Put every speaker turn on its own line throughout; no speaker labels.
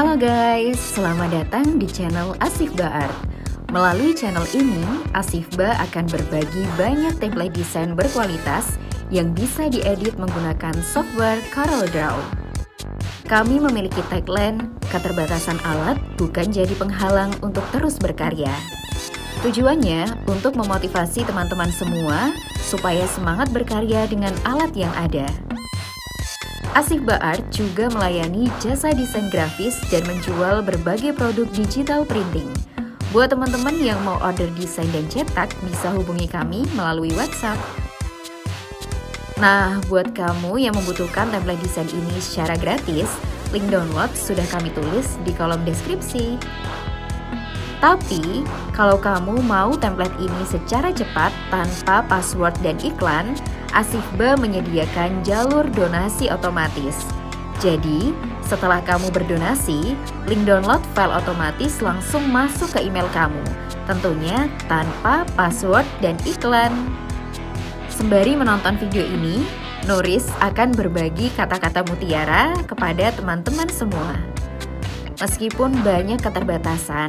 Halo guys, selamat datang di channel Asifba Art. Melalui channel ini, Asifba akan berbagi banyak template desain berkualitas yang bisa diedit menggunakan software CorelDRAW. Kami memiliki tagline, keterbatasan alat bukan jadi penghalang untuk terus berkarya. Tujuannya untuk memotivasi teman-teman semua supaya semangat berkarya dengan alat yang ada. Asifba Art juga melayani jasa desain grafis dan menjual berbagai produk digital printing. Buat teman-teman yang mau order desain dan cetak, bisa hubungi kami melalui WhatsApp. Nah, buat kamu yang membutuhkan template desain ini secara gratis, link download sudah kami tulis di kolom deskripsi. Tapi, kalau kamu mau template ini secara cepat tanpa password dan iklan, Asifba menyediakan jalur donasi otomatis. Jadi, setelah kamu berdonasi, link download file otomatis langsung masuk ke email kamu, tentunya tanpa password dan iklan. Sembari menonton video ini, Nuris akan berbagi kata-kata mutiara kepada teman-teman semua. Meskipun banyak keterbatasan,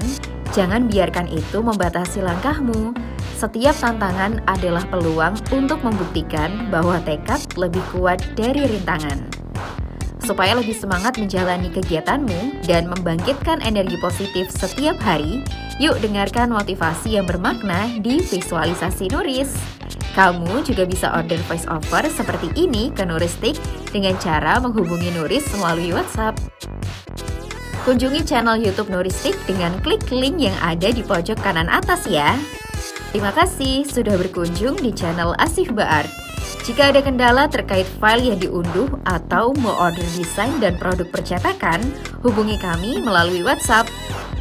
jangan biarkan itu membatasi langkahmu. Setiap tantangan adalah peluang untuk membuktikan bahwa tekad lebih kuat dari rintangan. Supaya lebih semangat menjalani kegiatanmu dan membangkitkan energi positif setiap hari, yuk dengarkan motivasi yang bermakna di visualisasi Nuris. Kamu juga bisa order voice over seperti ini ke Nuristik dengan cara menghubungi Nuris melalui WhatsApp. Kunjungi channel YouTube Nuristik dengan klik link yang ada di pojok kanan atas ya. Terima kasih sudah berkunjung di channel Asifba Art. Jika ada kendala terkait file yang diunduh atau mau order desain dan produk percetakan, hubungi kami melalui WhatsApp.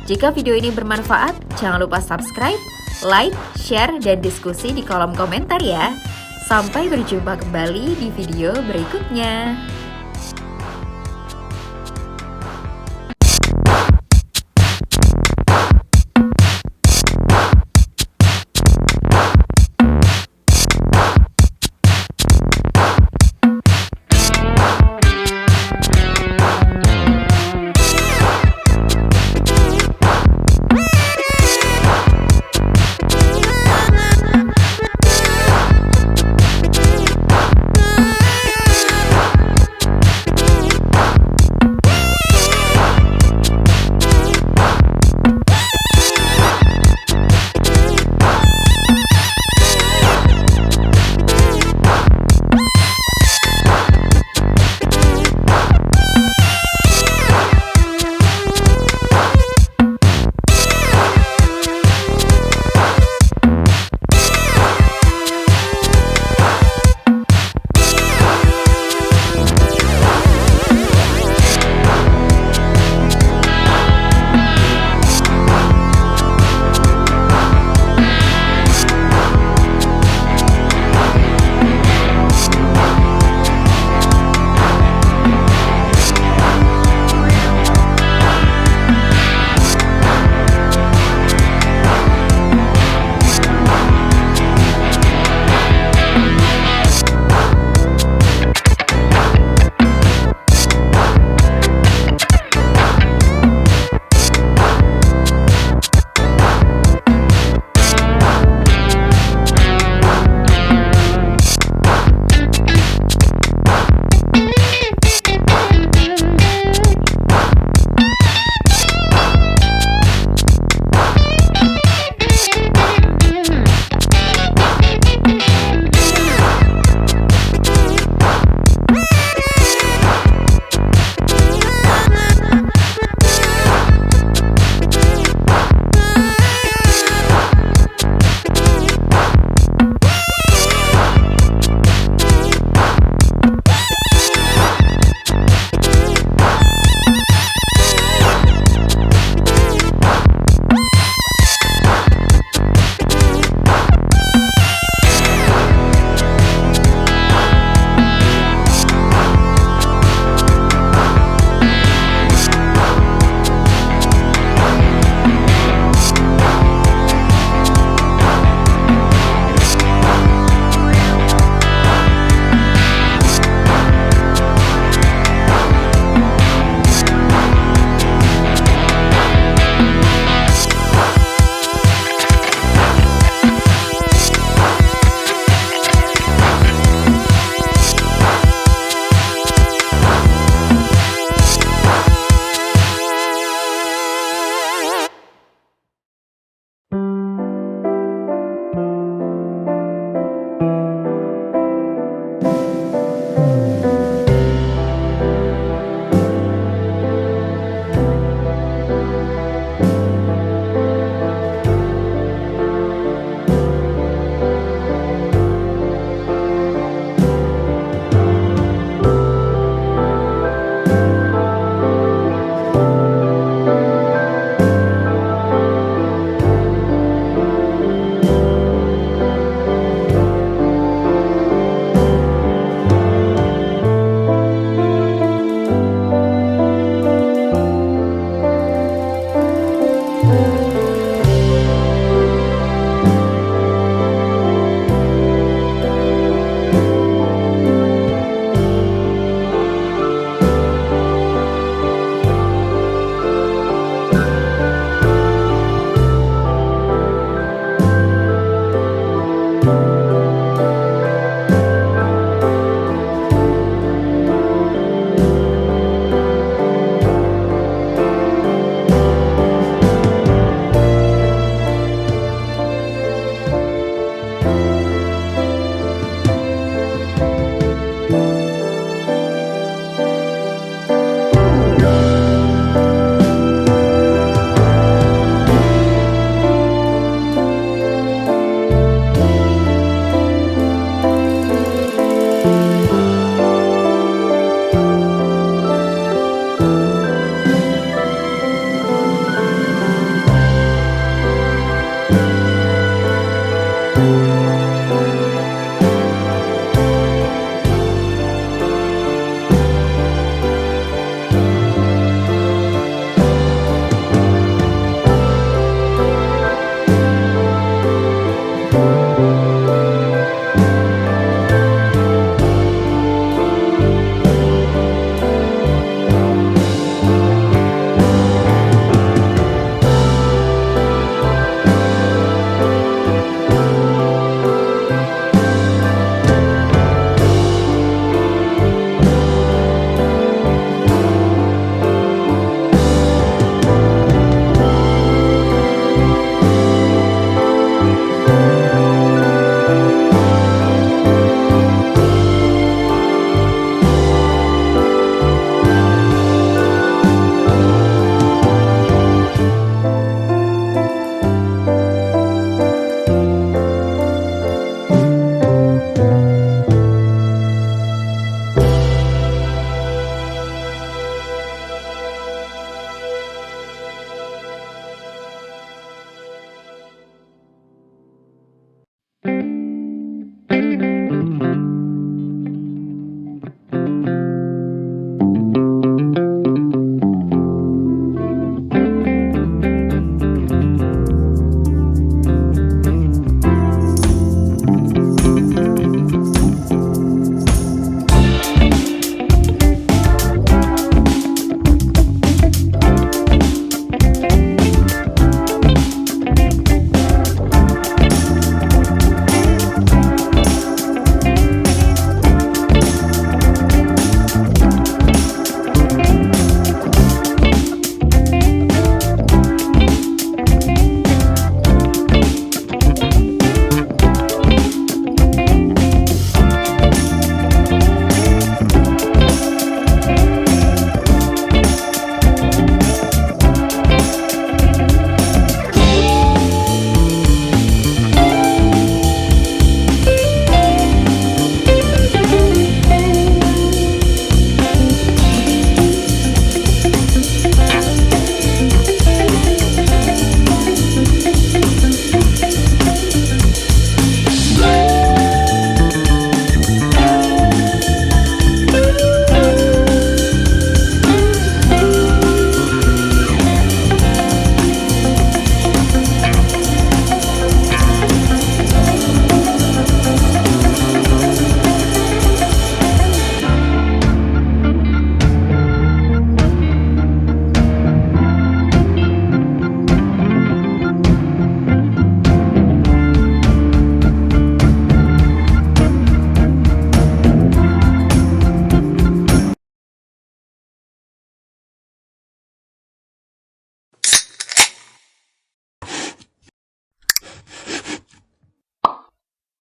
Jika video ini bermanfaat, jangan lupa subscribe, like, share, dan diskusi di kolom komentar ya. Sampai berjumpa kembali di video berikutnya.